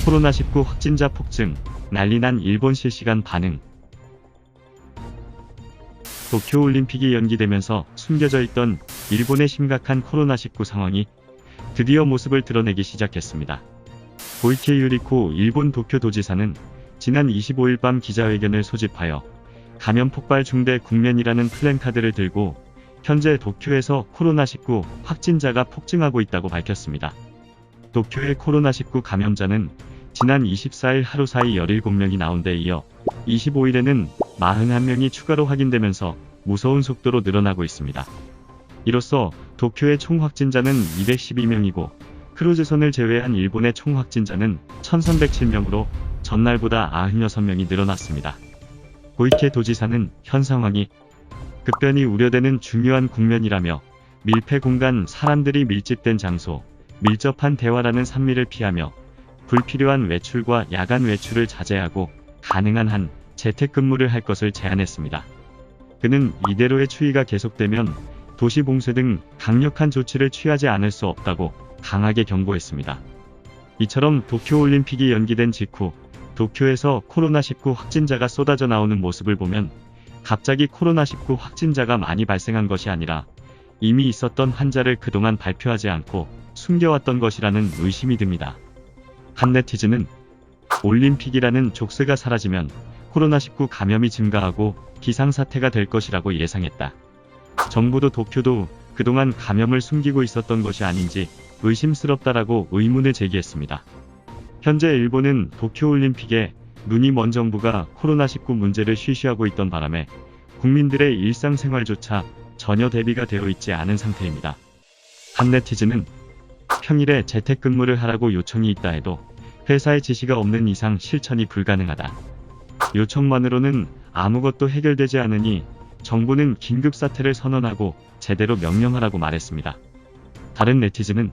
코로나19 확진자 폭증, 난리난 일본 실시간 반응. 도쿄올림픽이 연기되면서 숨겨져 있던 일본의 심각한 코로나19 상황이 드디어 모습을 드러내기 시작했습니다. 고이케 유리코 일본 도쿄도지사는 지난 25일 밤 기자회견을 소집하여 감염 폭발 중대 국면이라는 플랜카드를 들고 현재 도쿄에서 코로나19 확진자가 폭증하고 있다고 밝혔습니다. 도쿄의 코로나19 감염자는 지난 24일 하루 사이 17명이 나온 데 이어 25일에는 41명이 추가로 확인되면서 무서운 속도로 늘어나고 있습니다. 이로써 도쿄의 총 확진자는 212명이고 크루즈선을 제외한 일본의 총 확진자는 1307명으로 전날보다 96명이 늘어났습니다. 고이케 도지사는 현 상황이 급변이 우려되는 중요한 국면이라며 밀폐 공간, 사람들이 밀집된 장소, 밀접한 대화라는 산미를 피하며 불필요한 외출과 야간 외출을 자제하고 가능한 한 재택근무를 할 것을 제안했습니다. 그는 이대로의 추이가 계속되면 도시 봉쇄 등 강력한 조치를 취하지 않을 수 없다고 강하게 경고했습니다. 이처럼 도쿄올림픽이 연기된 직후 도쿄에서 코로나19 확진자가 쏟아져 나오는 모습을 보면 갑자기 코로나19 확진자가 많이 발생한 것이 아니라 이미 있었던 환자를 그동안 발표하지 않고 숨겨왔던 것이라는 의심이 듭니다. 한 네티즌은 올림픽이라는 족쇄가 사라지면 코로나19 감염이 증가하고 기상사태가 될 것이라고 예상했다. 정부도 도쿄도 그동안 감염을 숨기고 있었던 것이 아닌지 의심스럽다라고 의문을 제기했습니다. 현재 일본은 도쿄올림픽에 눈이 먼 정부가 코로나19 문제를 쉬쉬하고 있던 바람에 국민들의 일상생활조차 전혀 대비가 되어 있지 않은 상태입니다. 한 네티즌은 평일에 재택근무를 하라고 요청이 있다 해도 회사의 지시가 없는 이상 실천이 불가능하다. 요청만으로는 아무것도 해결되지 않으니 정부는 긴급사태를 선언하고 제대로 명령하라고 말했습니다. 다른 네티즌은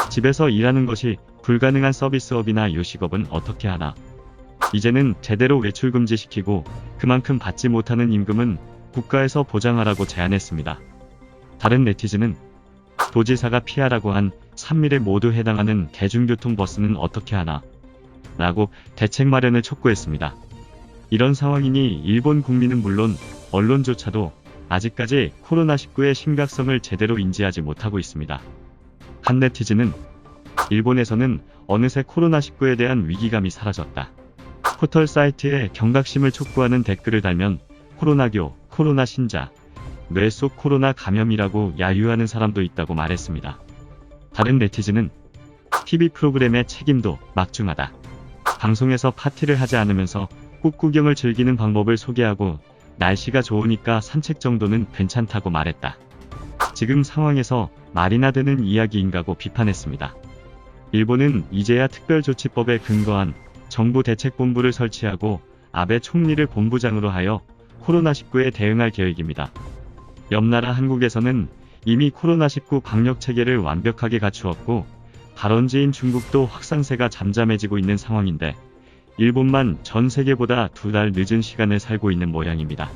집에서 일하는 것이 불가능한 서비스업이나 요식업은 어떻게 하나? 이제는 제대로 외출 금지시키고 그만큼 받지 못하는 임금은 국가에서 보장하라고 제안했습니다. 다른 네티즌은 도지사가 피하라고 한 3밀에 모두 해당하는 대중교통 버스는 어떻게 하나? 라고 대책 마련을 촉구했습니다. 이런 상황이니 일본 국민은 물론 언론조차도 아직까지 코로나19의 심각성을 제대로 인지하지 못하고 있습니다. 한 네티즌은 일본에서는 어느새 코로나19에 대한 위기감이 사라졌다. 포털 사이트에 경각심을 촉구하는 댓글을 달면 코로나교, 코로나 신자, 뇌 속 코로나 감염이라고 야유하는 사람도 있다고 말했습니다. 다른 네티즌은 TV 프로그램의 책임도 막중하다. 방송에서 파티를 하지 않으면서 꽃구경을 즐기는 방법을 소개하고 날씨가 좋으니까 산책 정도는 괜찮다고 말했다. 지금 상황에서 말이나 되는 이야기인가고 비판했습니다. 일본은 이제야 특별조치법에 근거한 정부 대책본부를 설치하고 아베 총리를 본부장으로 하여 코로나19에 대응할 계획입니다. 옆나라 한국에서는 이미 코로나19 방역체계를 완벽하게 갖추었고 발원지인 중국도 확산세가 잠잠해지고 있는 상황인데 일본만 전 세계보다 2달 늦은 시간을 살고 있는 모양입니다.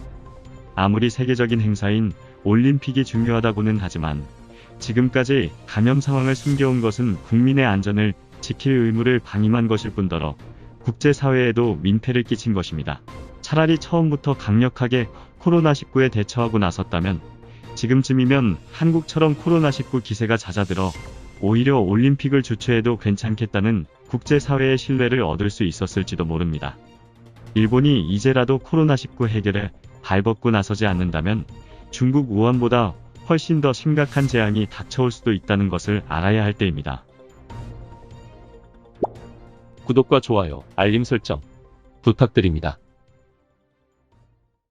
아무리 세계적인 행사인 올림픽이 중요하다고는 하지만 지금까지 감염 상황을 숨겨온 것은 국민의 안전을 지킬 의무를 방임한 것일 뿐더러 국제사회에도 민폐를 끼친 것입니다. 차라리 처음부터 강력하게 코로나19에 대처하고 나섰다면 지금쯤이면 한국처럼 코로나19 기세가 잦아들어 오히려 올림픽을 주최해도 괜찮겠다는 국제사회의 신뢰를 얻을 수 있었을지도 모릅니다. 일본이 이제라도 코로나19 해결에 발벗고 나서지 않는다면 중국 우한보다 훨씬 더 심각한 재앙이 닥쳐올 수도 있다는 것을 알아야 할 때입니다. 구독과 좋아요, 알림 설정 부탁드립니다.